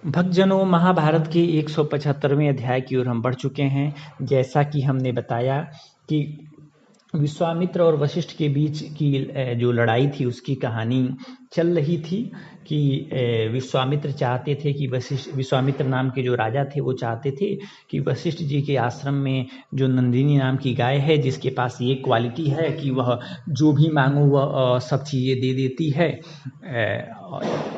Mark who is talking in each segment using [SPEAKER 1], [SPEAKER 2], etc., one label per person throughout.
[SPEAKER 1] भक्तजनों, महाभारत के 175वें अध्याय की ओर हम बढ़ चुके हैं। जैसा कि हमने बताया कि विश्वामित्र और वशिष्ठ के बीच की जो लड़ाई थी उसकी कहानी चल रही थी कि विश्वामित्र चाहते थे कि विश्वामित्र नाम के जो राजा थे वो चाहते थे कि वशिष्ठ जी के आश्रम में जो नंदिनी नाम की गाय है, जिसके पास ये क्वालिटी है कि वह जो भी मांगो वह सब चीज़ें दे देती है,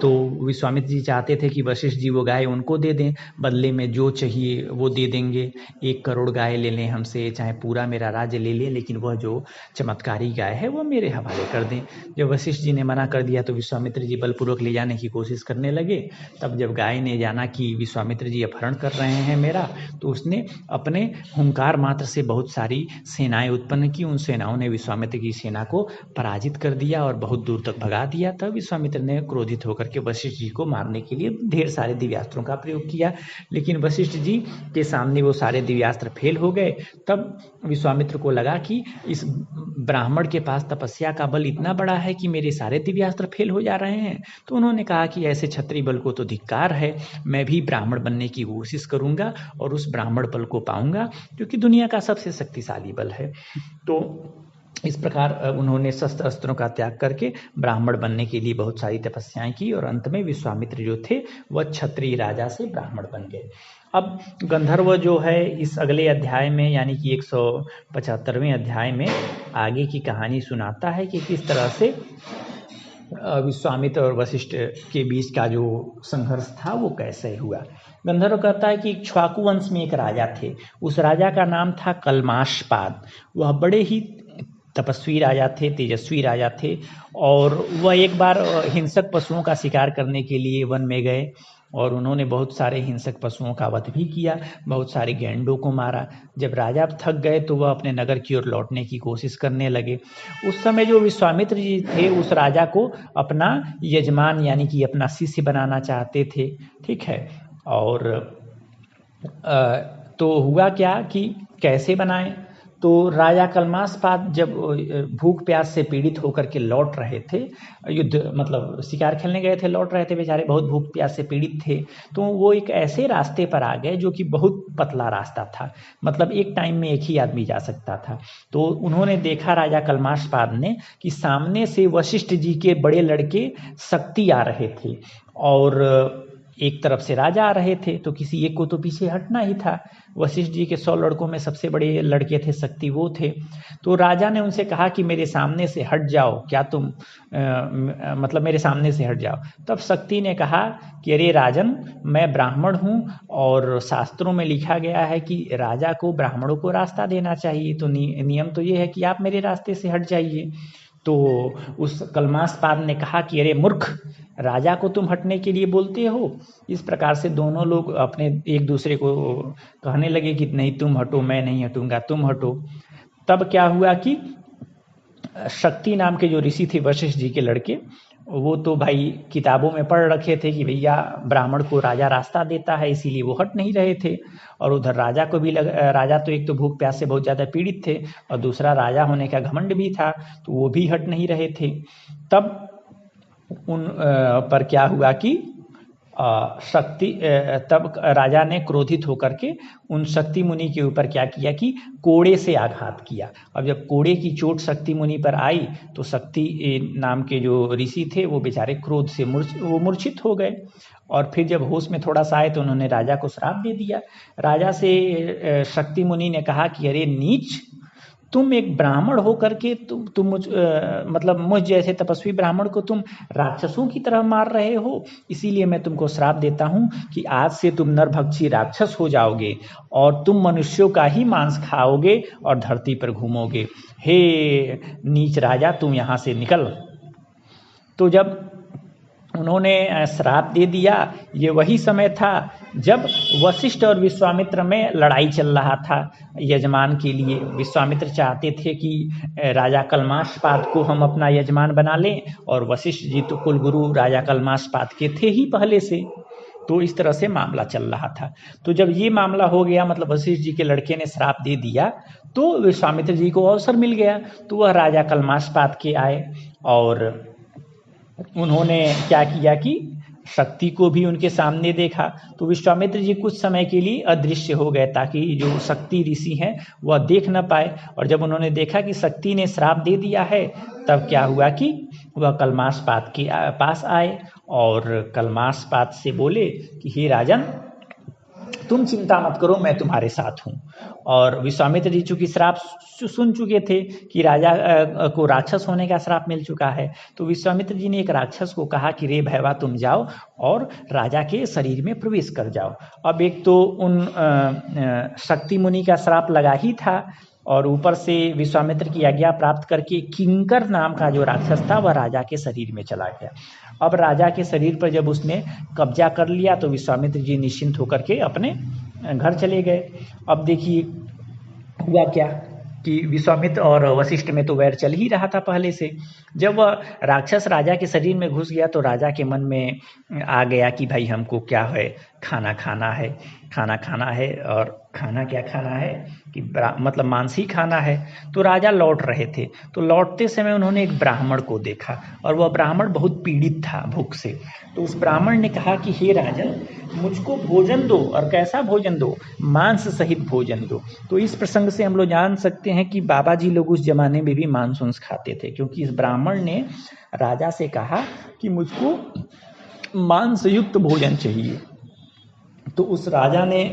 [SPEAKER 1] तो विश्वामित्र जी चाहते थे कि वशिष्ठ जी वो गाय उनको दे दें, बदले में जो चाहिए वो दे देंगे। 1 करोड़ गाय ले लें हमसे, चाहे पूरा मेरा राज्य ले लें, लेकिन वह जो चमत्कारी गाय है वो मेरे हवाले कर दें। जब वशिष्ठ जी ने मना कर दिया तो विश्वामित्र जी बलपूर्वक ले जाने की कोशिश करने लगे। तब जब गाय ने जाना कि विश्वामित्र जी अपहरण कर रहे हैं मेरा, तो उसने अपने हुंकार मात्र से बहुत सारी सेनाएं उत्पन्न की। उन सेनाओं ने विश्वामित्र की सेना को पराजित कर दिया और बहुत दूर तक भगा दिया। तब विश्वामित्र ने क्रोधित होकर के वशिष्ठ जी को मारने के लिए ढेर सारे दिव्यास्त्रों का प्रयोग किया, लेकिन वशिष्ठ जी के सामने वो सारे दिव्यास्त्र फेल हो गए। तब विश्वामित्र को लगा कि इस ब्राह्मण के पास तपस्या का बल इतना बड़ा है कि मेरे सारे दिव्यास्त्र फेल हो जा रहे हैं। तो उन्होंने कहा कि ऐसे क्षत्रिय बल को तो धिक्कार है, मैं भी ब्राह्मण बनने की कोशिश करूंगा और उस ब्राह्मण बल को पाऊंगा जो कि दुनिया का सबसे शक्तिशाली बल है। तो इस प्रकार उन्होंने शस्त्र अस्त्रों का त्याग करके ब्राह्मण बनने के लिए बहुत सारी तपस्याएं की और अंत में विश्वामित्र जो थे वह क्षत्रिय राजा से ब्राह्मण बन गए। अब गंधर्व जो है इस अगले अध्याय में, यानी कि 175वें अध्याय में आगे की कहानी सुनाता है कि किस तरह से विश्वामित्र और वशिष्ठ के बीच का जो संघर्ष था वो कैसे हुआ। गंधर्व कहता है कि इक्ष्वाकु वंश में एक राजा थे। उस राजा का नाम था कलमाशपाद। वह बड़े ही तपस्वी राजा थे, तेजस्वी राजा थे, और वह एक बार हिंसक पशुओं का शिकार करने के लिए वन में गए और उन्होंने बहुत सारे हिंसक पशुओं का वध भी किया, बहुत सारे गैंडों को मारा। जब राजा थक गए तो वह अपने नगर की ओर लौटने की कोशिश करने लगे। उस समय जो विश्वामित्र जी थे उस राजा को अपना यजमान यानी कि अपना शिष्य बनाना चाहते थे, ठीक है। और तो हुआ क्या कि कैसे बनाएं, तो राजा कलमाशपाद जब भूख प्यास से पीड़ित होकर के लौट रहे थे, युद्ध मतलब शिकार खेलने गए थे, लौट रहे थे बेचारे, बहुत भूख प्यास से पीड़ित थे, तो वो एक ऐसे रास्ते पर आ गए जो कि बहुत पतला रास्ता था, मतलब एक टाइम में एक ही आदमी जा सकता था। तो उन्होंने देखा राजा कलमाशपाद ने कि सामने से वशिष्ठ जी के बड़े लड़के शक्ति आ रहे थे और एक तरफ से राजा आ रहे थे, तो किसी एक को तो पीछे हटना ही था। वशिष्ठ जी के 100 लड़कों में सबसे बड़े लड़के थे, शक्ति वो थे। तो राजा ने उनसे कहा कि मेरे सामने से हट जाओ, क्या तुम मतलब मेरे सामने से हट जाओ। तब शक्ति ने कहा कि अरे राजन, मैं ब्राह्मण हूँ और शास्त्रों में लिखा गया है कि राजा को ब्राह्मणों को रास्ता देना चाहिए, तो नियम तो ये है कि आप मेरे रास्ते से हट जाइए। तो उस कलमाशपाद ने कहा कि अरे मूर्ख, राजा को तुम हटने के लिए बोलते हो। इस प्रकार से दोनों लोग अपने एक दूसरे को कहने लगे कि नहीं तुम हटो, मैं नहीं हटूंगा, तुम हटो। तब क्या हुआ कि शक्ति नाम के जो ऋषि थे, वशिष्ठ जी के लड़के, वो तो भाई किताबों में पढ़ रखे थे कि भैया ब्राह्मण को राजा रास्ता देता है, इसीलिए वो हट नहीं रहे थे। और उधर राजा को भी राजा तो एक तो भूख प्यास से बहुत ज़्यादा पीड़ित थे और दूसरा राजा होने का घमंड भी था, तो वो भी हट नहीं रहे थे। तब उन पर क्या हुआ कि तब राजा ने क्रोधित होकर के उन शक्ति मुनि के ऊपर क्या किया कि कोड़े से आघात किया। अब जब कोड़े की चोट शक्ति मुनि पर आई तो शक्ति नाम के जो ऋषि थे वो बेचारे क्रोध से मूर्छित हो गए, और फिर जब होश में थोड़ा सा आए तो उन्होंने राजा को श्राप दे दिया। राजा से शक्ति मुनि ने कहा कि अरे नीच, तुम एक ब्राह्मण होकर के तुम मतलब मुझ जैसे तपस्वी ब्राह्मण को तुम राक्षसों की तरह मार रहे हो, इसीलिए मैं तुमको श्राप देता हूँ कि आज से तुम नरभक्षी राक्षस हो जाओगे और तुम मनुष्यों का ही मांस खाओगे और धरती पर घूमोगे। हे नीच राजा, तुम यहाँ से निकल। तो जब उन्होंने श्राप दे दिया, ये वही समय था जब वशिष्ठ और विश्वामित्र में लड़ाई चल रहा था यजमान के लिए। विश्वामित्र चाहते थे कि राजा कलमाशपाद को हम अपना यजमान बना लें, और वशिष्ठ जी तो कुलगुरु राजा कलमाशपाद के थे ही पहले से। तो इस तरह से मामला चल रहा था। तो जब ये मामला हो गया, मतलब वशिष्ठ जी के लड़के ने श्राप दे दिया, तो विश्वामित्र जी को अवसर मिल गया, तो वह राजा कलमाशपाद के आए और उन्होंने क्या किया कि शक्ति को भी उनके सामने देखा। तो विश्वामित्र जी कुछ समय के लिए अदृश्य हो गए ताकि जो शक्ति ऋषि हैं वह देख न पाए। और जब उन्होंने देखा कि शक्ति ने श्राप दे दिया है, तब क्या हुआ कि वह कलमाशपात के पास आए और कलमाशपात से बोले कि हे राजन, तुम चिंता मत करो, मैं तुम्हारे साथ हूँ। और विश्वामित्र जी चूंकि श्राप सुन चुके थे कि राजा को राक्षस होने का श्राप मिल चुका है, तो विश्वामित्र जी ने एक राक्षस को कहा कि रे भैवा, तुम जाओ और राजा के शरीर में प्रवेश कर जाओ। अब एक तो उन शक्ति मुनि का श्राप लगा ही था, और ऊपर से विश्वामित्र की आज्ञा प्राप्त करके किंकर नाम का जो राक्षस था वह राजा के शरीर में चला गया। अब राजा के शरीर पर जब उसने कब्जा कर लिया तो विश्वामित्र जी निश्चिंत होकर के अपने घर चले गए। अब देखिए हुआ क्या कि विश्वामित्र और वशिष्ठ में तो वैर चल ही रहा था पहले से। जब वह राक्षस राजा के शरीर में घुस गया तो राजा के मन में आ गया कि भाई हमको क्या है, खाना खाना है और खाना क्या खाना है कि मतलब मांस ही खाना है। तो राजा लौट रहे थे, तो लौटते समय उन्होंने एक ब्राह्मण को देखा और वह ब्राह्मण बहुत पीड़ित था भूख से। तो उस ब्राह्मण ने कहा कि हे राजन, मुझको भोजन दो, और कैसा भोजन दो? मांस सहित भोजन दो। तो इस प्रसंग से हम लोग जान सकते हैं कि बाबा जी लोग उस जमाने में भी मांस वांस खाते थे, क्योंकि इस ब्राह्मण ने राजा से कहा कि मुझको मांस युक्त भोजन चाहिए। तो उस राजा ने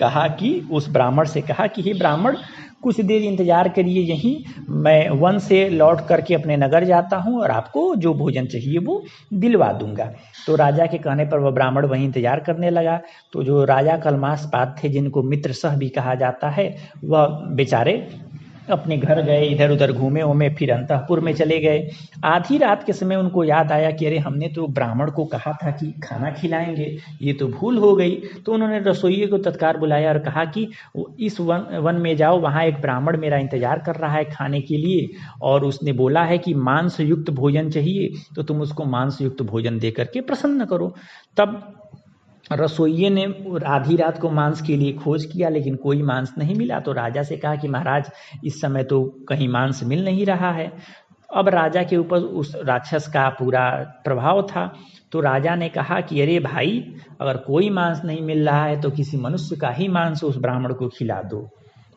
[SPEAKER 1] कहा कि उस ब्राह्मण से कहा कि हे ब्राह्मण, कुछ देर इंतजार करिए यहीं, मैं वन से लौट करके अपने नगर जाता हूँ और आपको जो भोजन चाहिए वो दिलवा दूंगा। तो राजा के कहने पर वह ब्राह्मण वहीं इंतजार करने लगा। तो जो राजा कलमाशपात थे, जिनको मित्र सह भी कहा जाता है, वह बेचारे अपने घर गए, इधर उधर घूमे उमे, फिर अंतःपुर में चले गए। आधी रात के समय उनको याद आया कि अरे हमने तो ब्राह्मण को कहा था कि खाना खिलाएंगे, ये तो भूल हो गई। तो उन्होंने रसोइये को तत्काल बुलाया और कहा कि इस वन में जाओ, वहाँ एक ब्राह्मण मेरा इंतजार कर रहा है खाने के लिए, और उसने बोला है कि मांस युक्त भोजन चाहिए, तो तुम उसको मांस युक्त भोजन दे करके प्रसन्न करो। तब रसोइये ने आधी रात को मांस के लिए खोज किया, लेकिन कोई मांस नहीं मिला। तो राजा से कहा कि महाराज, इस समय तो कहीं मांस मिल नहीं रहा है। अब राजा के ऊपर उस राक्षस का पूरा प्रभाव था। तो राजा ने कहा कि अरे भाई, अगर कोई मांस नहीं मिल रहा है तो किसी मनुष्य का ही मांस उस ब्राह्मण को खिला दो,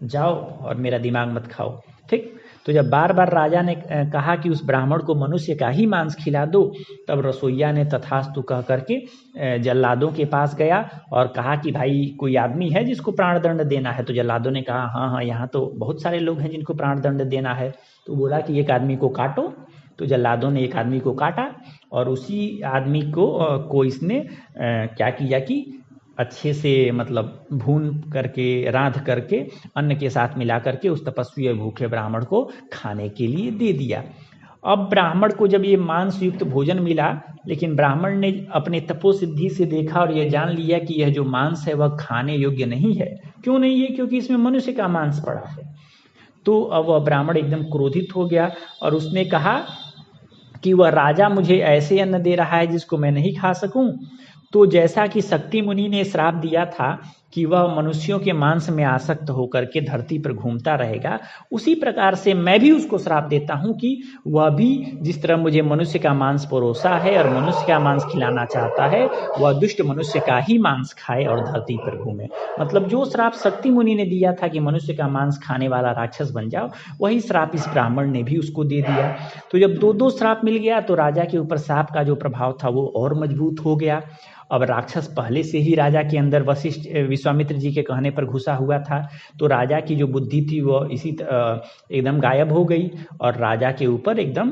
[SPEAKER 1] जाओ और मेरा दिमाग मत खाओ। ठीक। तो जब बार बार राजा ने कहा कि उस ब्राह्मण को मनुष्य का ही मांस खिला दो, तब रसोइया ने तथास्तु कह करके जल्लादों के पास गया और कहा कि भाई कोई आदमी है जिसको प्राणदंड देना है। तो जल्लादों ने कहा हाँ, यहाँ तो बहुत सारे लोग हैं जिनको प्राणदंड देना है। तो बोला कि एक आदमी को काटो। तो जल्लादों ने एक आदमी को काटा और उसी आदमी को इसने क्या किया कि अच्छे से मतलब भून करके, रांध करके, अन्न के साथ मिला करके उस तपस्वी और भूखे ब्राह्मण को खाने के लिए दे दिया। अब ब्राह्मण को जब ये मांस युक्त भोजन मिला, लेकिन ब्राह्मण ने अपने तपोसिद्धि से देखा और ये जान लिया कि यह जो मांस है वह खाने योग्य नहीं है। क्यों नहीं है? क्योंकि इसमें मनुष्य का मांस पड़ा है। तो अब वह ब्राह्मण एकदम क्रोधित हो गया और उसने कहा कि वह राजा मुझे ऐसे अन्न दे रहा है जिसको मैं नहीं खा सकूं। तो जैसा कि शक्ति मुनि ने श्राप दिया था कि वह मनुष्यों के मांस में आसक्त होकर के धरती पर घूमता रहेगा, उसी प्रकार से मैं भी उसको श्राप देता हूं कि वह भी जिस तरह मुझे मनुष्य का मांस परोसा है और मनुष्य का मांस खिलाना चाहता है, वह दुष्ट मनुष्य का ही मांस खाए और धरती पर घूमे। मतलब जो श्राप शक्ति मुनि ने दिया था कि मनुष्य का मांस खाने वाला राक्षस बन जाओ, वही श्राप इस ब्राह्मण ने भी उसको दे दिया। तो जब दो श्राप मिल गया तो राजा के ऊपर सांप का जो प्रभाव था वो और मजबूत हो गया। अब राक्षस पहले से ही राजा के अंदर विश्वामित्र जी के कहने पर घुसा हुआ था, तो राजा की जो बुद्धि थी वो एकदम गायब हो गई और राजा के ऊपर एकदम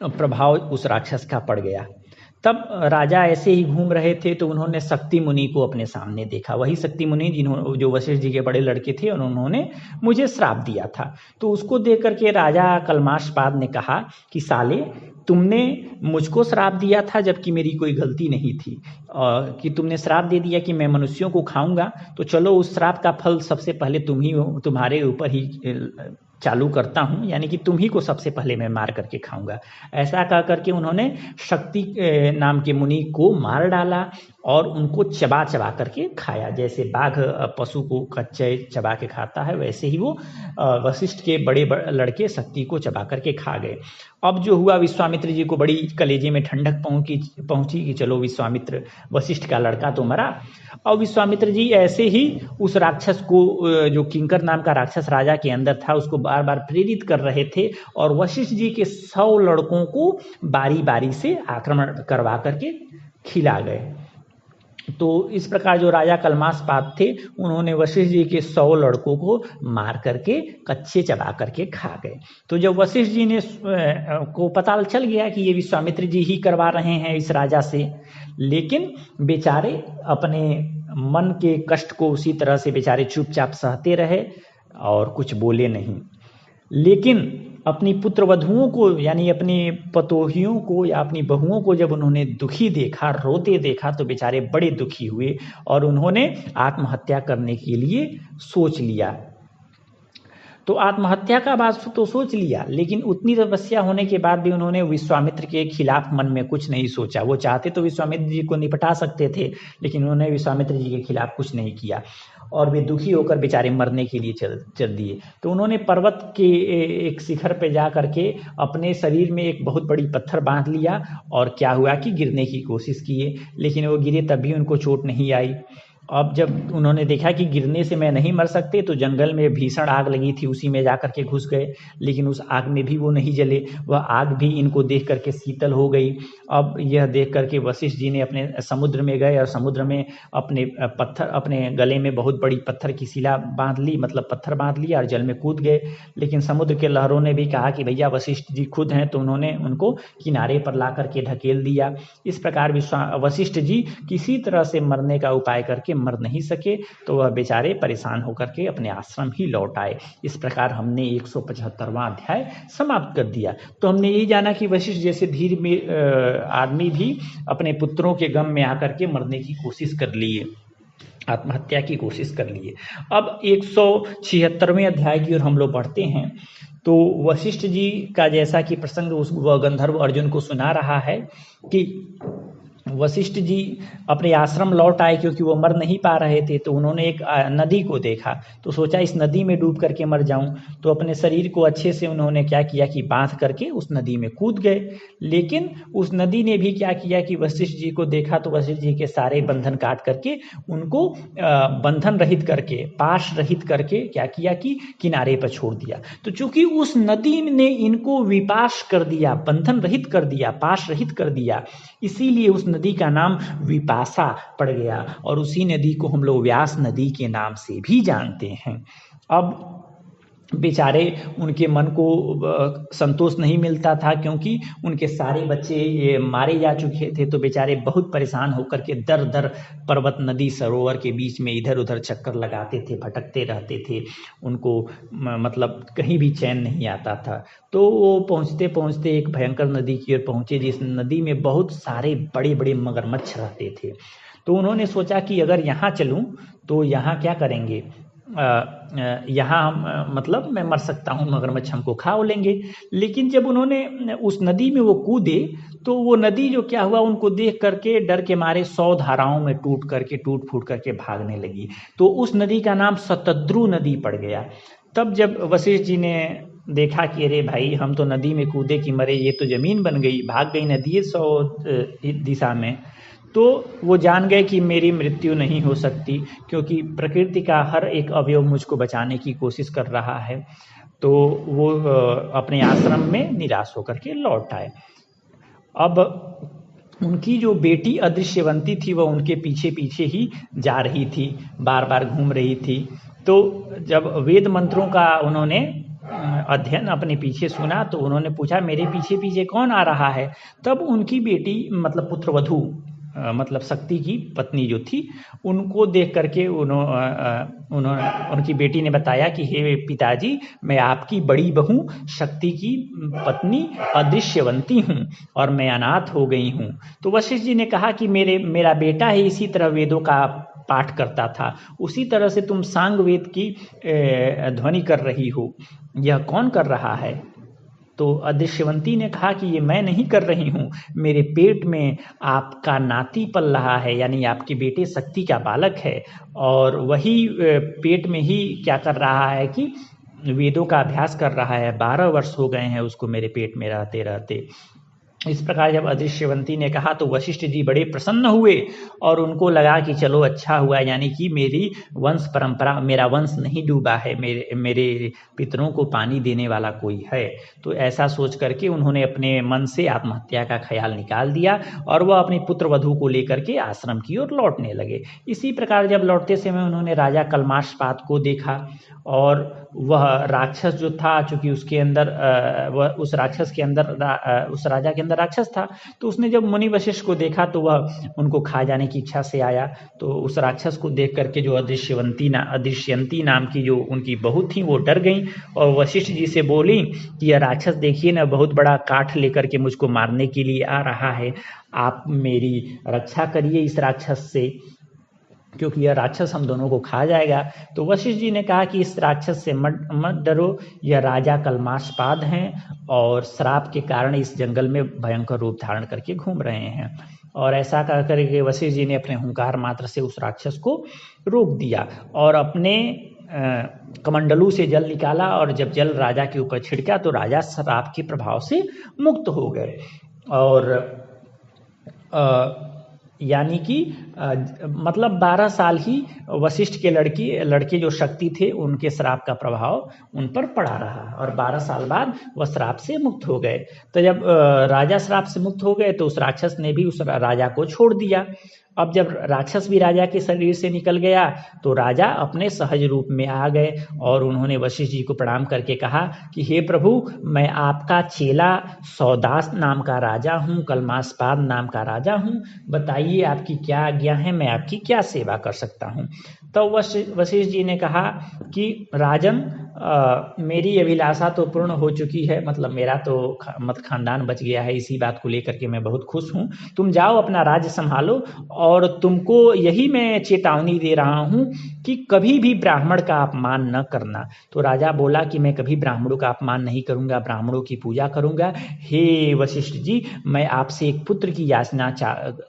[SPEAKER 1] प्रभाव उस राक्षस का पड़ गया। तब राजा ऐसे ही घूम रहे थे तो उन्होंने शक्ति मुनि को अपने सामने देखा। वही शक्ति मुनि जो वशिष्ठ जी के बड़े लड़के थे और उन्होंने मुझे श्राप दिया था। तो उसको देख करके राजा कलमाशपाद ने कहा कि साले, तुमने मुझको श्राप दिया था जबकि मेरी कोई गलती नहीं थी, कि तुमने श्राप दे दिया कि मैं मनुष्यों को खाऊंगा, तो चलो उस श्राप का फल सबसे पहले तुम्हारे ऊपर ही चालू करता हूं, यानी कि तुम ही को सबसे पहले मैं मार करके खाऊंगा। ऐसा कह करके उन्होंने शक्ति नाम के मुनि को मार डाला और उनको चबा चबा करके खाया। जैसे बाघ पशु को कच्चे चबा के खाता है, वैसे ही वो वशिष्ठ के बड़े लड़के शक्ति को चबा करके खा गए। अब जो हुआ, विश्वामित्र जी को बड़ी कलेजे में ठंडक पहुंची कि चलो विश्वामित्र, वशिष्ठ का लड़का तो मरा। और विश्वामित्र जी ऐसे ही उस राक्षस को, जो किंकर नाम का राक्षस राजा के अंदर था, उसको बार बार प्रेरित कर रहे थे और वशिष्ठ जी के 100 लड़कों को बारी बारी से आक्रमण करवा करके खिला गए। तो इस प्रकार जो राजा कलमासपाद थे, उन्होंने वशिष्ठ जी के 100 लड़कों को मार करके कच्चे चबा करके खा गए। तो जब वशिष्ठ जी ने को पता चल गया कि ये विश्वामित्र जी ही करवा रहे हैं इस राजा से, लेकिन बेचारे अपने मन के कष्ट को उसी तरह से बेचारे चुपचाप सहते रहे और कुछ बोले नहीं। लेकिन अपनी पुत्र वधुओं को, यानी अपनी पतोहियों को या अपनी बहुओं को जब उन्होंने दुखी देखा, रोते देखा, तो बेचारे बड़े दुखी हुए और उन्होंने आत्महत्या करने के लिए सोच लिया। तो आत्महत्या का बात तो सोच लिया, लेकिन उतनी तपस्या होने के बाद भी उन्होंने विश्वामित्र के खिलाफ मन में कुछ नहीं सोचा। वो चाहते तो विश्वामित्र जी को निपटा सकते थे, लेकिन उन्होंने विश्वामित्र जी के खिलाफ कुछ नहीं किया और वे दुखी होकर बेचारे मरने के लिए चल दिए। तो उन्होंने पर्वत के एक शिखर पे जा करके अपने शरीर में एक बहुत बड़ी पत्थर बांध लिया और क्या हुआ कि गिरने की कोशिश किए, लेकिन वो गिरे तब भी उनको चोट नहीं आई। अब जब उन्होंने देखा कि गिरने से मैं नहीं मर सकते, तो जंगल में भीषण आग लगी थी, उसी में जा करके घुस गए, लेकिन उस आग में भी वो नहीं जले। वह आग भी इनको देख करके शीतल हो गई। अब यह देख करके वशिष्ठ जी ने अपने समुद्र में गए और समुद्र में अपने गले में बहुत बड़ी पत्थर की शिला बांध ली, मतलब पत्थर बांध लिया और जल में कूद गए। लेकिन समुद्र के लहरों ने भी कहा कि भैया वशिष्ठ जी खुद हैं, तो उन्होंने उनको किनारे पर ला करके ढकेल दिया। इस प्रकार वशिष्ठ जी किसी तरह से मरने का उपाय करके मर नहीं सके, तो वह बेचारे परेशान होकर के अपने आश्रम ही लौट आए। इस प्रकार हमने 175वां अध्याय समाप्त कर दिया। तो हमने यही जाना कि वशिष्ठ जैसे धीर में आदमी भी अपने पुत्रों के गम में आकर के मरने की कोशिश कर लिए, आत्महत्या की कोशिश कर लिए। अब 176वें अध्याय की ओर हम लोग बढ़ते हैं। तो वशिष्ठ जी का जैसा कि प्रसंग वह गंधर्व अर्जुन को सुना रहा है कि वशिष्ठ जी अपने आश्रम लौट आए, क्योंकि वो मर नहीं पा रहे थे। तो उन्होंने एक नदी को देखा, तो सोचा इस नदी में डूब करके मर जाऊं। तो अपने शरीर को अच्छे से उन्होंने क्या किया कि बांध करके उस नदी में कूद गए। लेकिन उस नदी ने भी क्या किया कि वशिष्ठ जी को देखा, तो वशिष्ठ जी के सारे बंधन काट करके उनको बंधन रहित करके, पाश रहित करके क्या किया कि किनारे पर छोड़ दिया। तो चूंकि उस नदी ने इनको विपाश कर दिया, बंधन रहित कर दिया, पाश रहित कर दिया, इसीलिए उस नदी का नाम विपाशा पड़ गया और उसी नदी को हम लोग व्यास नदी के नाम से भी जानते हैं। अब बेचारे उनके मन को संतोष नहीं मिलता था, क्योंकि उनके सारे बच्चे मारे जा चुके थे। तो बेचारे बहुत परेशान होकर के दर दर पर्वत, नदी, सरोवर के बीच में इधर उधर चक्कर लगाते थे, भटकते रहते थे। उनको मतलब कहीं भी चैन नहीं आता था। तो वो पहुँचते पहुँचते एक भयंकर नदी की ओर पहुँचे, जिस नदी में बहुत सारे बड़े बड़े मगरमच्छ रहते थे। तो उन्होंने सोचा कि अगर यहाँ चलूँ तो यहाँ क्या करेंगे, यहाँ मतलब मैं मर सकता हूँ, मगरमच्छ हमको खा लेंगे। लेकिन जब उन्होंने उस नदी में वो कूदे, तो वो नदी जो क्या हुआ, उनको देख करके डर के मारे 100 धाराओं में टूट फूट करके भागने लगी। तो उस नदी का नाम शतद्रु नदी पड़ गया। तब जब वशिष्ठ जी ने देखा कि अरे भाई, हम तो नदी में कूदे कि मरे, ये तो जमीन बन गई, भाग गई नदी 100 दिशा में। तो वो जान गए कि मेरी मृत्यु नहीं हो सकती, क्योंकि प्रकृति का हर एक अवयव मुझको बचाने की कोशिश कर रहा है। तो वो अपने आश्रम में निराश होकर के लौट आए। अब उनकी जो बेटी अदृश्यवंती थी, वह उनके पीछे पीछे ही जा रही थी, बार बार घूम रही थी। तो जब वेद मंत्रों का उन्होंने अध्ययन अपने पीछे सुना, तो उन्होंने पूछा मेरे पीछे पीछे कौन आ रहा है। तब उनकी बेटी, मतलब पुत्रवधू, मतलब शक्ति की पत्नी जो थी, उनको देख करके उनकी बेटी ने बताया कि हे पिताजी, मैं आपकी बड़ी बहू शक्ति की पत्नी अदृश्यवंती हूँ और मैं अनाथ हो गई हूँ। तो वशिष्ठ जी ने कहा कि मेरा बेटा है, इसी तरह वेदों का पाठ करता था, उसी तरह से तुम सांग वेद की ध्वनि कर रही हो, यह कौन कर रहा है? तो अदृश्यवंती ने कहा कि ये मैं नहीं कर रही हूँ, मेरे पेट में आपका नाती पल रहा है, यानी आपके बेटे शक्ति का बालक है, और वही पेट में ही क्या कर रहा है कि वेदों का अभ्यास कर रहा है। 12 वर्ष हो गए हैं उसको मेरे पेट में रहते रहते। इस प्रकार जब अदृश्यवंती ने कहा तो वशिष्ठ जी बड़े प्रसन्न हुए और उनको लगा कि चलो अच्छा हुआ, यानी कि मेरी वंश परंपरा, मेरा वंश नहीं डूबा है, मेरे पितरों को पानी देने वाला कोई है। तो ऐसा सोच करके उन्होंने अपने मन से आत्महत्या का ख्याल निकाल दिया और वह अपनी पुत्र वधू को लेकर के आश्रम की ओर लौटने लगे। इसी प्रकार जब लौटते समय उन्होंने राजा कलमाशपाद को देखा, और वह राक्षस जो था, चूंकि उसके अंदर वह उस राक्षस के अंदर उस राजा के अंदर राक्षस था, तो उसने जब मुनि वशिष्ठ को देखा तो वह उनको खा जाने की इच्छा से आया। तो उस राक्षस को देख करके जो अदृश्यवंती नाम की जो उनकी बहू थी वो डर गई और वशिष्ठ जी से बोली कि यह राक्षस देखिए ना, बहुत बड़ा काठ लेकर के मुझको मारने के लिए आ रहा है, आप मेरी रक्षा करिए इस राक्षस से, क्योंकि यह राक्षस हम दोनों को खा जाएगा। तो वशिष्ठ जी ने कहा कि इस राक्षस से मत डरो, यह राजा कलमाशपाद हैं और श्राप के कारण इस जंगल में भयंकर रूप धारण करके घूम रहे हैं। और ऐसा कर करके वशिष्ठ जी ने अपने हुंकार मात्र से उस राक्षस को रोक दिया और अपने कमंडलू से जल निकाला, और जब जल राजा के ऊपर छिड़का तो राजा श्राप के प्रभाव से मुक्त हो गए। और यानी कि मतलब 12 साल ही वशिष्ठ के लड़के जो शक्ति थे उनके श्राप का प्रभाव उन पर पड़ा रहा, और 12 साल बाद वह श्राप से मुक्त हो गए। तो जब राजा श्राप से मुक्त हो गए तो उस राक्षस ने भी उस राजा को छोड़ दिया। अब जब राक्षस भी राजा के शरीर से निकल गया तो राजा अपने सहज रूप में आ गए और उन्होंने वशिष्ठ जी को प्रणाम करके कहा कि हे प्रभु, मैं आपका चेला सौदास नाम का राजा हूँ, कलमाशपाद नाम का राजा हूँ, बताइए आपकी क्या आज्ञा है, मैं आपकी क्या सेवा कर सकता हूँ। तो वशिष्ठ जी ने कहा कि राजन, मेरी अभिलाषा तो पूर्ण हो चुकी है, मतलब मेरा तो खानदान बच गया है, इसी बात को लेकर के मैं बहुत खुश हूँ। तुम जाओ अपना राज्य संभालो, और तुमको यही मैं चेतावनी दे रहा हूँ कि कभी भी ब्राह्मण का अपमान न करना। तो राजा बोला कि मैं कभी ब्राह्मणों का अपमान नहीं करूँगा, ब्राह्मणों की पूजा करूँगा। हे वशिष्ठ जी, मैं आपसे एक पुत्र की याचना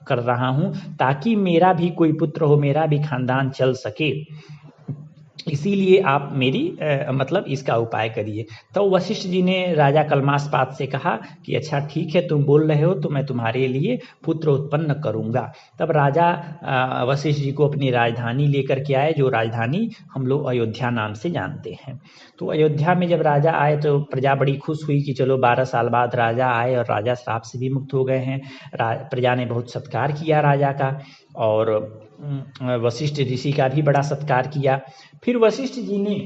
[SPEAKER 1] कर रहा हूँ ताकि मेरा भी कोई पुत्र हो, मेरा भी खानदान चल सके, इसीलिए आप मेरी मतलब इसका उपाय करिए। तो वशिष्ठ जी ने राजा कलमाशपाद से कहा कि अच्छा ठीक है, तुम बोल रहे हो तो मैं तुम्हारे लिए पुत्र उत्पन्न करूंगा। तब राजा वशिष्ठ जी को अपनी राजधानी लेकर के आए, जो राजधानी हम लोग अयोध्या नाम से जानते हैं। तो अयोध्या में जब राजा आए तो प्रजा बड़ी खुश हुई कि चलो 12 साल बाद राजा आए और राजा श्राप से भी मुक्त हो गए हैं। प्रजा ने बहुत सत्कार किया राजा का, और वशिष्ठ ऋषि का भी बड़ा सत्कार किया। फिर वशिष्ठ जी ने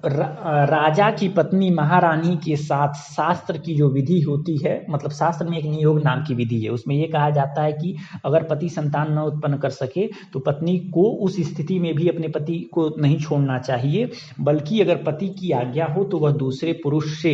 [SPEAKER 1] राजा की पत्नी महारानी के साथ शास्त्र की जो विधि होती है, मतलब शास्त्र में एक नियोग नाम की विधि है, उसमें ये कहा जाता है कि अगर पति संतान न उत्पन्न कर सके तो पत्नी को उस स्थिति में भी अपने पति को नहीं छोड़ना चाहिए, बल्कि अगर पति की आज्ञा हो तो वह दूसरे पुरुष से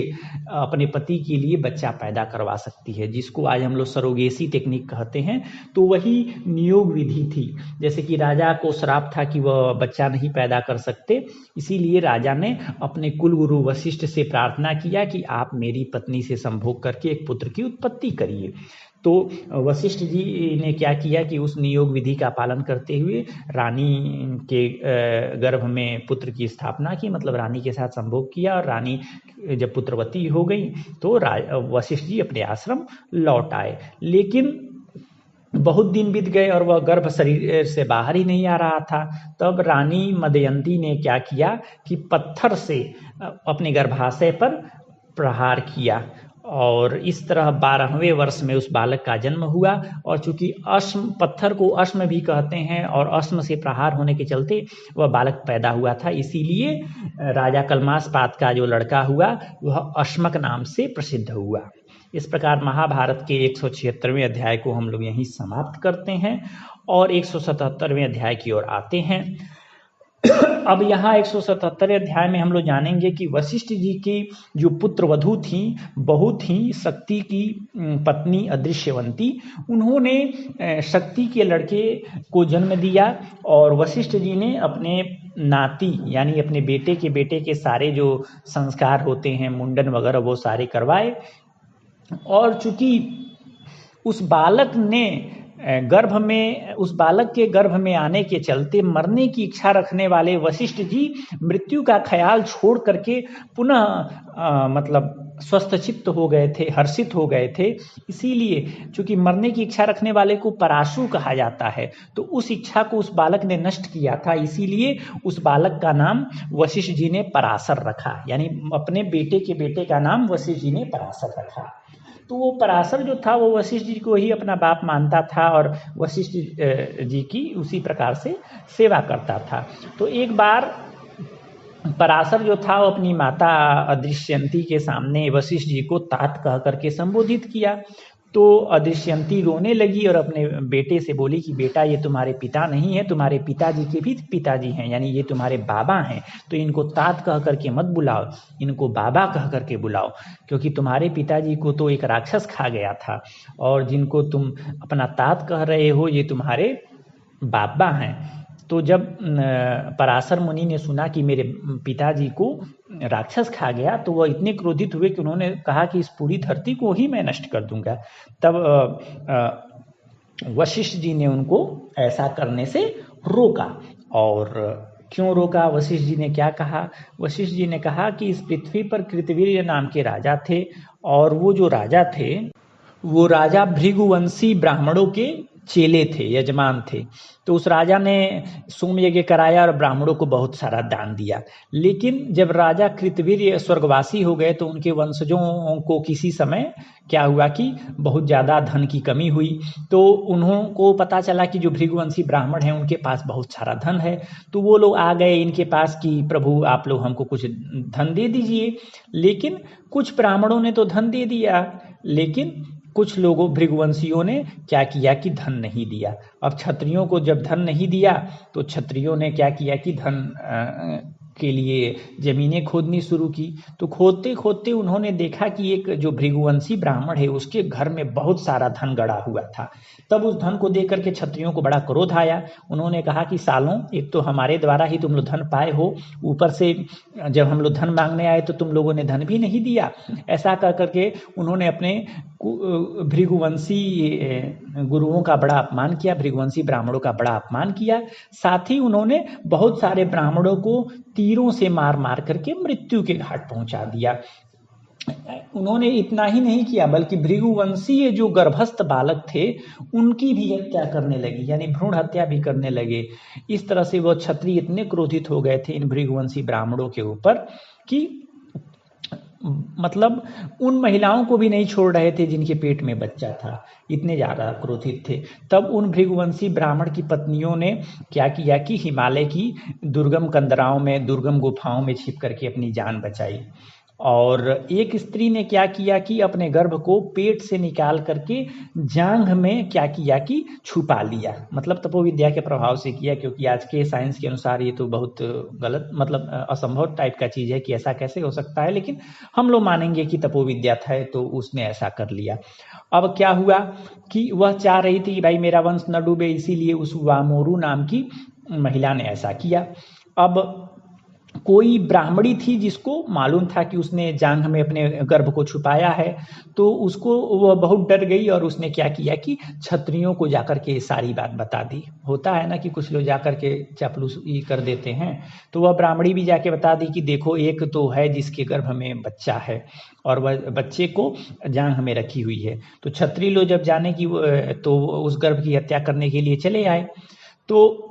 [SPEAKER 1] अपने पति के लिए बच्चा पैदा करवा सकती है, जिसको आज हम लोग सरोगेसी टेक्निक कहते हैं। तो वही नियोग विधि थी। जैसे कि राजा को श्राप था कि वह बच्चा नहीं पैदा कर सकते, इसीलिए राजा ने अपने कुल गुरु वशिष्ठ से प्रार्थना किया कि आप मेरी पत्नी से संभोग करके एक पुत्र की उत्पत्ति करिए। तो वशिष्ठ जी ने क्या किया कि उस नियोग विधि का पालन करते हुए रानी के गर्भ में पुत्र की स्थापना की, मतलब रानी के साथ संभोग किया, और रानी जब पुत्रवती हो गई तो वशिष्ठ जी अपने आश्रम लौट आए। लेकिन बहुत दिन बीत गए और वह गर्भ शरीर से बाहर ही नहीं आ रहा था। तब रानी मदयंती ने क्या किया कि पत्थर से अपने गर्भाशय पर प्रहार किया, और इस तरह 12वें वर्ष में उस बालक का जन्म हुआ। और चूंकि अश्म, पत्थर को अश्म भी कहते हैं, और अश्म से प्रहार होने के चलते वह बालक पैदा हुआ था, इसीलिए राजा कलमाशपाद का जो लड़का हुआ वह अश्मक नाम से प्रसिद्ध हुआ। इस प्रकार महाभारत के 176वें अध्याय को हम लोग यहीं समाप्त करते हैं और 177वें अध्याय की ओर आते हैं। अब यहाँ 177वें अध्याय में हम लोग जानेंगे कि वशिष्ठ जी की जो पुत्र वधू थी, बहू थी शक्ति की पत्नी अदृश्यवंती, उन्होंने शक्ति के लड़के को जन्म दिया, और वशिष्ठ जी ने अपने नाती यानी अपने बेटे के सारे जो संस्कार होते हैं, मुंडन वगैरह, वो सारे करवाए। और चूंकि उस बालक ने उस बालक के गर्भ में आने के चलते मरने की इच्छा रखने वाले वशिष्ठ जी मृत्यु का ख्याल छोड़ करके पुनः मतलब स्वस्थचित्त हो गए थे, हर्षित हो गए थे। इसीलिए चूंकि मरने की इच्छा रखने वाले को पराशु कहा जाता है, तो उस इच्छा को उस बालक ने नष्ट किया था, इसीलिए उस बालक का नाम वशिष्ठ जी ने पराशर रखा, यानी अपने बेटे का नाम वशिष्ठ जी ने पराशर रखा। तो वो पराशर जो था वो वशिष्ठ जी को ही अपना बाप मानता था और वशिष्ठ जी की उसी प्रकार से सेवा करता था। तो एक बार पराशर जो था वो अपनी माता अदृश्यंती के सामने वशिष्ठ जी को तात कह करके संबोधित किया। तो अदृश्यंती रोने लगी और अपने बेटे से बोली कि बेटा, ये तुम्हारे पिता नहीं है, तुम्हारे पिताजी के भी पिताजी हैं, यानी ये तुम्हारे बाबा हैं, तो इनको तात कह करके मत बुलाओ, इनको बाबा कह करके बुलाओ, क्योंकि तुम्हारे पिताजी को तो एक राक्षस खा गया था और जिनको तुम अपना तात कह रहे हो ये तुम्हारे बाबा हैं। तो जब पराशर मुनि ने सुना कि मेरे पिताजी को राक्षस खा गया, तो वह इतने क्रोधित हुए कि उन्होंने कहा कि इस पूरी धरती को ही मैं नष्ट कर दूंगा। तब वशिष्ठ जी ने उनको ऐसा करने से रोका। और क्यों रोका? वशिष्ठ जी ने क्या कहा? वशिष्ठ जी ने कहा कि इस पृथ्वी पर कृतवीर्य नाम के राजा थे, और वो जो राजा थे वो राजा भृगुवंशी ब्राह्मणों के चेले थे, यजमान थे। तो उस राजा ने सोम यज्ञ कराया और ब्राह्मणों को बहुत सारा दान दिया। लेकिन जब राजा कृतवीर्य स्वर्गवासी हो गए तो उनके वंशजों को किसी समय क्या हुआ कि बहुत ज़्यादा धन की कमी हुई। तो उन्हों को पता चला कि जो भृगुवंशी ब्राह्मण हैं उनके पास बहुत सारा धन है। तो वो लोग आ गए इनके पास कि प्रभु आप लोग हमको कुछ धन दे दीजिए। लेकिन कुछ ब्राह्मणों ने तो धन दे दिया, लेकिन कुछ लोगों भृगुवंशियों ने क्या किया कि धन नहीं दिया। अब क्षत्रियों को जब धन नहीं दिया तो क्षत्रियों ने क्या किया कि धन के लिए जमीनें खोदनी शुरू की। तो खोदते खोदते उन्होंने देखा कि एक जो भृगुवंशी ब्राह्मण है उसके घर में बहुत सारा धन गड़ा हुआ था। तब उस धन को देख करके क्षत्रियों को बड़ा क्रोध आया। उन्होंने कहा कि सालों, एक तो हमारे द्वारा ही तुम लोग धन पाए हो, ऊपर से जब हम लोग धन मांगने आए तो तुम लोगों ने धन भी नहीं दिया। ऐसा कर करके उन्होंने अपने भृगुवंशी गुरुओं का बड़ा अपमान किया, भृगुवंशी ब्राह्मणों का बड़ा अपमान किया। साथ ही उन्होंने बहुत सारे ब्राह्मणों को तीरों से मार मार करके मृत्यु के घाट पहुंचा दिया। उन्होंने इतना ही नहीं किया बल्कि भृगुवंशीय जो गर्भस्थ बालक थे उनकी भी हत्या करने लगी, यानी भ्रूण हत्या भी करने लगे। इस तरह से वह क्षत्रिय इतने क्रोधित हो गए थे इन भृगुवंशी ब्राह्मणों के ऊपर कि मतलब उन महिलाओं को भी नहीं छोड़ रहे थे जिनके पेट में बच्चा था, इतने ज़्यादा क्रोधित थे। तब उन भृगुवंशी ब्राह्मण की पत्नियों ने क्या किया कि हिमालय की दुर्गम कंदराओं में, दुर्गम गुफाओं में छिप करके अपनी जान बचाई। और एक स्त्री ने क्या किया कि अपने गर्भ को पेट से निकाल करके जांघ में क्या किया कि छुपा लिया, मतलब तपोविद्या के प्रभाव से किया, क्योंकि आज के साइंस के अनुसार ये तो बहुत गलत, मतलब असंभव टाइप का चीज़ है कि ऐसा कैसे हो सकता है, लेकिन हम लोग मानेंगे कि तपोविद्या था तो उसने ऐसा कर लिया। अब क्या हुआ कि वह चाह रही थी कि भाई मेरा वंश न डूबे, इसीलिए उस वामोरु नाम की महिला ने ऐसा किया। अब कोई ब्राह्मणी थी जिसको मालूम था कि उसने जांघ में अपने गर्भ को छुपाया है, तो उसको वह बहुत डर गई और उसने क्या किया कि क्षत्रियों को जाकर के सारी बात बता दी। होता है ना कि कुछ लोग जाकर के चापलूसी कर देते हैं, तो वह ब्राह्मणी भी जाके बता दी कि देखो एक तो है जिसके गर्भ में बच्चा है और वह बच्चे को जांघ में रखी हुई है। तो क्षत्रिय लोग जब जाने की तो उस गर्भ की हत्या करने के लिए चले आए। तो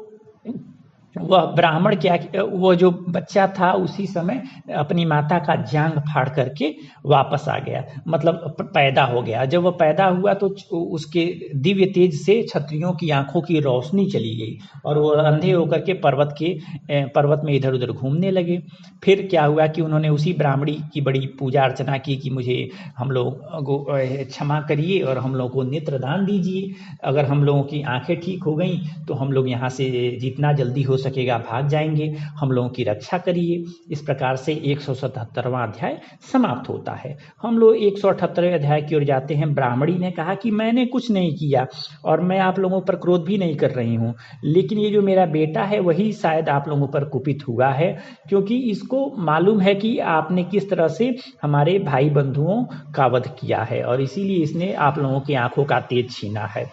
[SPEAKER 1] वह ब्राह्मण क्या, वो जो बच्चा था उसी समय अपनी माता का जांघ फाड़ करके वापस आ गया, मतलब पैदा हो गया। जब वह पैदा हुआ तो उसके दिव्य तेज से क्षत्रियों की आंखों की रोशनी चली गई और वो अंधे होकर के पर्वत में इधर उधर घूमने लगे। फिर क्या हुआ कि उन्होंने उसी ब्राह्मणी की बड़ी पूजा अर्चना की कि मुझे हम लोग को क्षमा करिए और हम लोग को नेत्र दान दीजिए, अगर हम लोगों की आंखें ठीक हो गई तो हम लोग यहाँ से जितना जल्दी हो सकेगा भाग जाएंगे, हम लोगों की रक्षा करिए। इस प्रकार से 177वां अध्याय समाप्त होता है। हम लोग 178वें अध्याय की ओर जाते हैं। ब्राह्मणी ने कहा कि मैंने कुछ नहीं किया और मैं आप लोगों पर क्रोध भी नहीं कर रही हूँ, लेकिन ये जो मेरा बेटा है वही शायद आप लोगों पर कुपित हुआ है, क्योंकि इसको मालूम है कि आपने किस तरह से हमारे भाई बंधुओं का वध किया है और इसीलिए इसने आप लोगों की आंखों का तेज छीना है।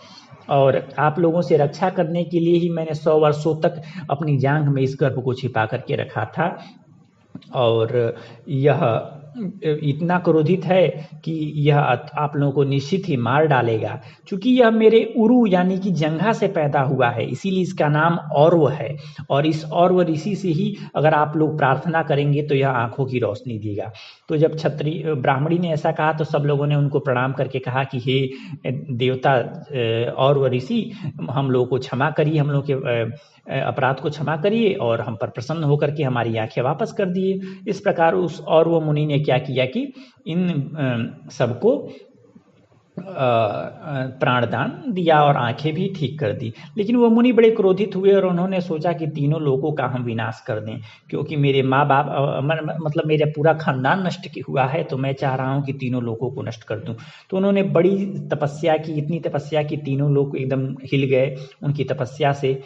[SPEAKER 1] और आप लोगों से रक्षा करने के लिए ही मैंने 100 वर्षों तक अपनी जांघ में इस गर्भ को छिपा करके रखा था। और यह इतना क्रोधित है कि यह आप लोगों को निश्चित ही मार डालेगा। चूंकि यह मेरे उरु यानी कि जंघा से पैदा हुआ है, इसीलिए इसका नाम औरव है। और इस औरव ऋषि से ही अगर आप लोग प्रार्थना करेंगे तो यह आंखों की रोशनी देगा। तो जब ब्राह्मणी ने ऐसा कहा तो सब लोगों ने उनको प्रणाम करके कहा कि हे देवता औरव ऋषि, हम लोगों को क्षमा करिए, हम लोग के अपराध को क्षमा करिए और हम पर प्रसन्न होकर के हमारी आंखें वापस कर दिए। इस प्रकार उस और वो मुनि ने क्या किया कि इन सबको प्राणदान दिया और आंखें भी ठीक कर दी। लेकिन वो मुनि बड़े क्रोधित हुए और उन्होंने सोचा कि तीनों लोगों का हम विनाश कर दें, क्योंकि मेरे माँ बाप मतलब मेरा पूरा खानदान नष्ट हुआ है, तो मैं चाह रहा हूँ कि तीनों लोगों को नष्ट कर दूं। तो उन्होंने बड़ी तपस्या की, इतनी तपस्या की तीनों लोग एकदम हिल गए उनकी तपस्या से।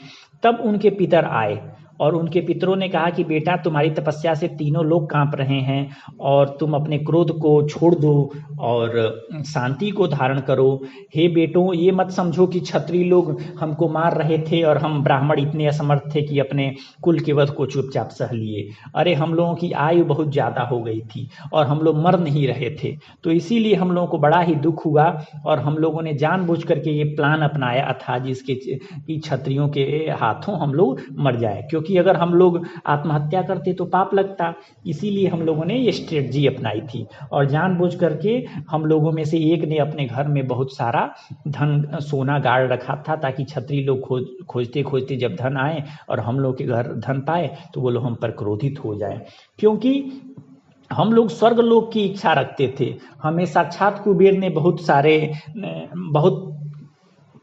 [SPEAKER 1] तब उनके पितर आए और उनके पितरों ने कहा कि बेटा, तुम्हारी तपस्या से तीनों लोग कांप रहे हैं और तुम अपने क्रोध को छोड़ दो और शांति को धारण करो। हे बेटों, ये मत समझो कि क्षत्रिय लोग हमको मार रहे थे और हम ब्राह्मण इतने असमर्थ थे कि अपने कुल के वध को चुपचाप सह लिए। अरे, हम लोगों की आयु बहुत ज़्यादा हो गई थी और हम लोग मर नहीं रहे थे, तो इसीलिए हम लोगों को बड़ा ही दुख हुआ और हम लोगों ने जानबूझ करके ये प्लान अपनाया था जिसके कि क्षत्रियों के हाथों हम लोग मर जाए, क्योंकि अगर हम लोग आत्महत्या करते तो पाप लगता। इसीलिए हम लोगों ने ये स्ट्रेटजी अपनाई थी और जानबूझ करके हम लोगों में से एक ने अपने घर में बहुत सारा धन सोना गाड़ रखा था, ताकि क्षत्रिय लोग खोजते खोजते जब धन आए और हम लोग के घर धन पाए तो वो लोग हम पर क्रोधित हो जाए। क्योंकि हम लोग स्वर्ग लोक की इच्छा रखते थे, हमें साक्षात कुबेर ने बहुत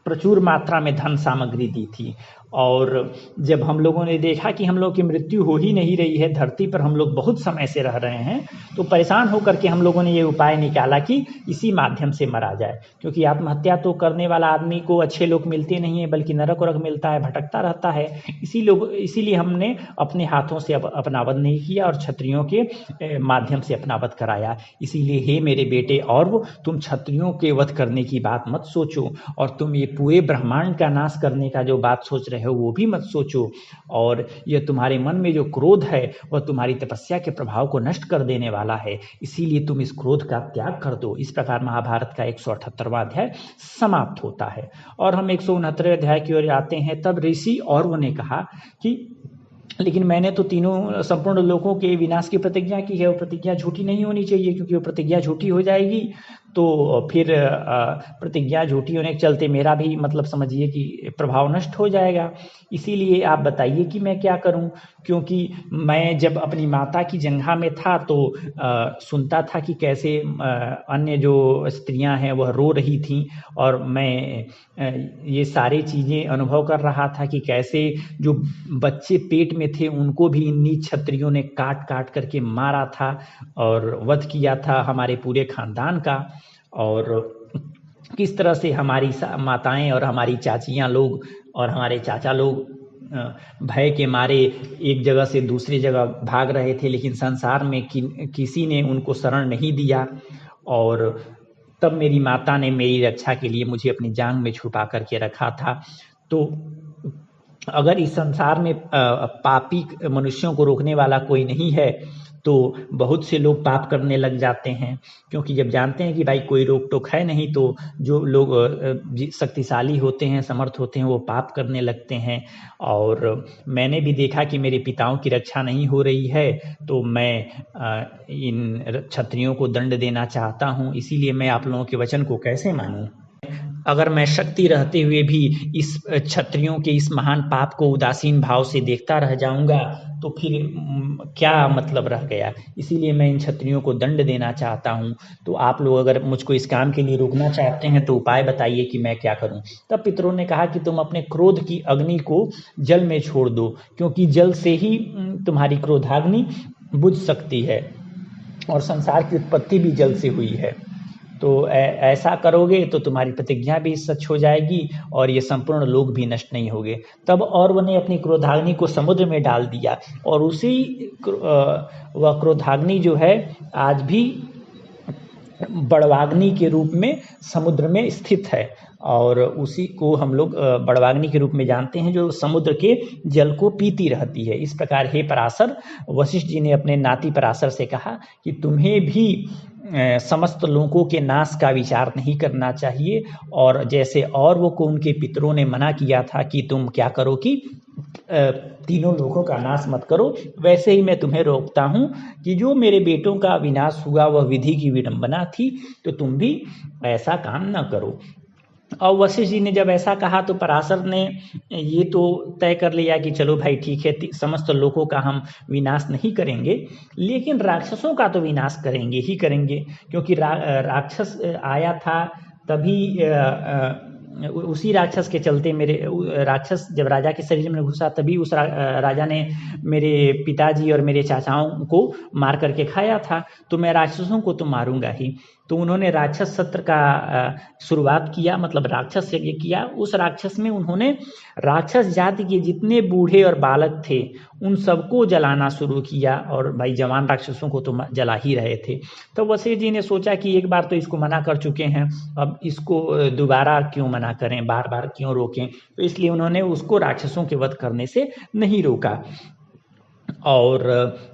[SPEAKER 1] प्रचुर मात्रा में धन सामग्री दी थी। और जब हम लोगों ने देखा कि हम लोग की मृत्यु हो ही नहीं रही है, धरती पर हम लोग बहुत समय से रह रहे हैं, तो परेशान होकर के हम लोगों ने ये उपाय निकाला कि इसी माध्यम से मरा जाए। क्योंकि आत्महत्या तो करने वाला आदमी को अच्छे लोग मिलते नहीं है, बल्कि नरक वरक मिलता है, भटकता रहता है। इसीलिए हमने अपने हाथों से अपना वध नहीं किया और क्षत्रियों के माध्यम से अपना वध कराया। इसीलिए हे मेरे बेटे, और तुम क्षत्रियों के वध करने की बात मत सोचो और तुम ये पूरे ब्रह्मांड का नाश करने का जो बात सोच रहे हो वो भी मत सोचो। और ये तुम्हारे मन में जो क्रोध है वह तुम्हारी तपस्या के प्रभाव को नष्ट कर देने वाला है, इसीलिए तुम इस क्रोध का त्याग कर दो। इस प्रकार महाभारत का 178वां अध्याय समाप्त होता है और हम 169वें अध्याय की ओर आते हैं। तब ऋषि औरव ने कहा कि लेकिन मैंने तो तीनों संपूर्ण लोगों के विनाश की प्रतिज्ञा की है, वो प्रतिज्ञा झूठी नहीं होनी चाहिए, क्योंकि वो प्रतिज्ञा झूठी हो जाएगी तो फिर प्रतिज्ञा झूठी होने के चलते मेरा भी मतलब समझिए कि प्रभाव नष्ट हो जाएगा। इसीलिए आप बताइए कि मैं क्या करूं, क्योंकि मैं जब अपनी माता की जंघा में था तो सुनता था कि कैसे अन्य जो स्त्रियां हैं वह रो रही थीं और मैं ये सारी चीज़ें अनुभव कर रहा था कि कैसे जो बच्चे पेट में थे उनको भी इन नीच क्षत्रियों ने काट काट करके मारा था और वध किया था हमारे पूरे खानदान का। और किस तरह से हमारी माताएं और हमारी चाचियां लोग और हमारे चाचा लोग भय के मारे एक जगह से दूसरी जगह भाग रहे थे, लेकिन संसार में किसी ने उनको शरण नहीं दिया। और तब मेरी माता ने मेरी रक्षा के लिए मुझे अपनी जांघ में छुपा करके रखा था। तो अगर इस संसार में पापी मनुष्यों को रोकने वाला कोई नहीं है तो बहुत से लोग पाप करने लग जाते हैं, क्योंकि जब जानते हैं कि भाई कोई रोक टोक है नहीं तो जो लोग शक्तिशाली होते हैं, समर्थ होते हैं, वो पाप करने लगते हैं। और मैंने भी देखा कि मेरे पिताओं की रक्षा नहीं हो रही है, तो मैं इन क्षत्रियों को दंड देना चाहता हूँ। इसीलिए मैं आप लोगों के वचन को कैसे मानूं। अगर मैं शक्ति रहते हुए भी इस क्षत्रियों के इस महान पाप को उदासीन भाव से देखता रह जाऊंगा तो फिर क्या मतलब रह गया। इसीलिए मैं इन क्षत्रियों को दंड देना चाहता हूँ। तो आप लोग अगर मुझको इस काम के लिए रोकना चाहते हैं तो उपाय बताइए कि मैं क्या करूँ। तब पितरों ने कहा कि तुम अपने क्रोध की अग्नि को जल में छोड़ दो, क्योंकि जल से ही तुम्हारी क्रोधाग्नि बुझ सकती है और संसार की उत्पत्ति भी जल से हुई है। तो ऐसा करोगे तो तुम्हारी प्रतिज्ञा भी सच हो जाएगी और ये संपूर्ण लोग भी नष्ट नहीं होंगे। तब औरव ने अपनी क्रोधाग्नि को समुद्र में डाल दिया और उसी वह क्रोधाग्नि जो है आज भी बड़वाग्नि के रूप में समुद्र में स्थित है और उसी को हम लोग बड़वाग्नि के रूप में जानते हैं, जो समुद्र के जल को पीती रहती है। इस प्रकार हे पराशर, वशिष्ठ जी ने अपने नाती पराशर से कहा कि तुम्हें भी समस्त लोगों के नाश का विचार नहीं करना चाहिए, और जैसे और वो को उनके पितरों ने मना किया था कि तुम क्या करो कि तीनों लोगों का नाश मत करो, वैसे ही मैं तुम्हें रोकता हूँ कि जो मेरे बेटों का विनाश हुआ वह विधि की विडंबना थी, तो तुम भी ऐसा काम न करो। और वशिष्ठ जी ने जब ऐसा कहा तो पराशर ने ये तो तय कर लिया कि चलो भाई ठीक है, समस्त लोगों का हम विनाश नहीं करेंगे, लेकिन राक्षसों का तो विनाश करेंगे ही करेंगे, क्योंकि राक्षस आया था तभी उसी राक्षस के चलते राक्षस जब राजा के शरीर में घुसा तभी उस राजा ने मेरे पिताजी और मेरे चाचाओं को मार करके खाया था, तो मैं राक्षसों को तो मारूंगा ही। तो उन्होंने राक्षस सत्र का शुरुआत किया, मतलब राक्षस यज्ञ किया। उस राक्षस में उन्होंने राक्षस जाति के जितने बूढ़े और बालक थे उन सबको जलाना शुरू किया, और भाई जवान राक्षसों को तो जला ही रहे थे। तो वशिष्ठ जी ने सोचा कि एक बार तो इसको मना कर चुके हैं, अब इसको दोबारा क्यों मना करें, बार बार क्यों रोकें। तो इसलिए उन्होंने उसको राक्षसों के वध करने से नहीं रोका। और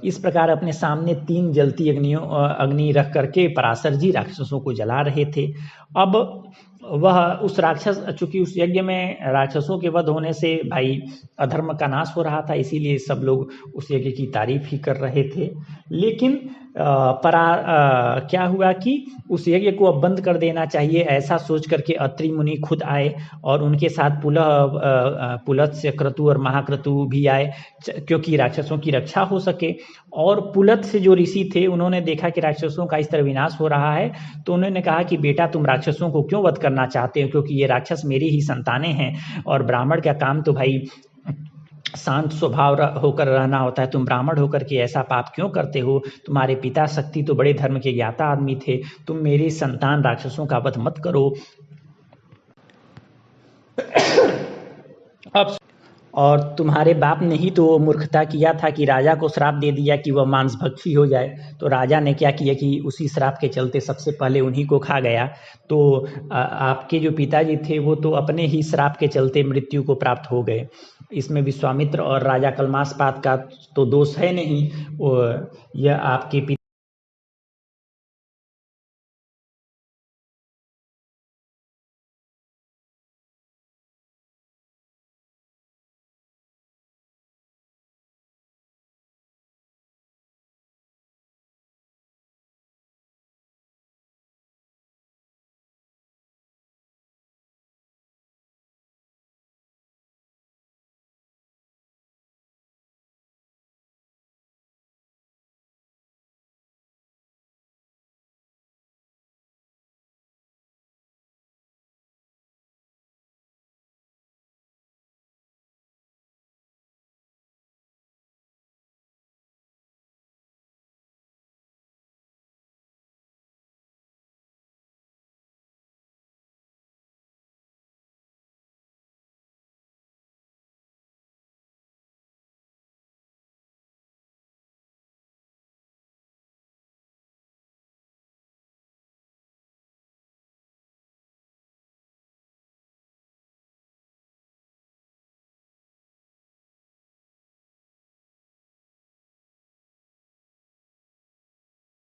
[SPEAKER 1] इस प्रकार अपने सामने 3 जलती अग्नि रख करके पराशर जी राक्षसों को जला रहे थे। अब वह उस राक्षस, चूंकि उस यज्ञ में राक्षसों के वध होने से भाई अधर्म का नाश हो रहा था, इसीलिए सब लोग उस यज्ञ की तारीफ ही कर रहे थे। लेकिन क्या हुआ कि उस यज्ञ को अब बंद कर देना चाहिए, ऐसा सोच करके अत्रि मुनि खुद आए और उनके साथ पुलत्स्य, क्रतु और महाक्रतु भी आए, क्योंकि राक्षसों की रक्षा हो सके। और पुलत्स्य जो ऋषि थे उन्होंने देखा कि राक्षसों का इस तरह विनाश हो रहा है, तो उन्होंने कहा कि बेटा तुम राक्षसों को क्यों वध करना चाहते हो, क्योंकि ये राक्षस मेरी ही संतानें हैं और ब्राह्मण का काम तो भाई शांत स्वभाव होकर रहना होता है। तुम ब्राह्मण होकर के ऐसा पाप क्यों करते हो, तुम्हारे पिता शक्ति तो बड़े धर्म के ज्ञाता आदमी थे, तुम मेरी संतान राक्षसों का वध मत करो। अब और तुम्हारे बाप ने ही तो मूर्खता किया था कि राजा को श्राप दे दिया कि वह मांसभक्षी हो जाए, तो राजा ने क्या किया कि उसी श्राप के चलते सबसे पहले उन्हीं को खा गया। तो आपके जो पिताजी थे वो तो अपने ही श्राप के चलते मृत्यु को प्राप्त हो गए। इसमें विश्वामित्र और राजा कलमासपात का तो दोष है नहीं, यह आपके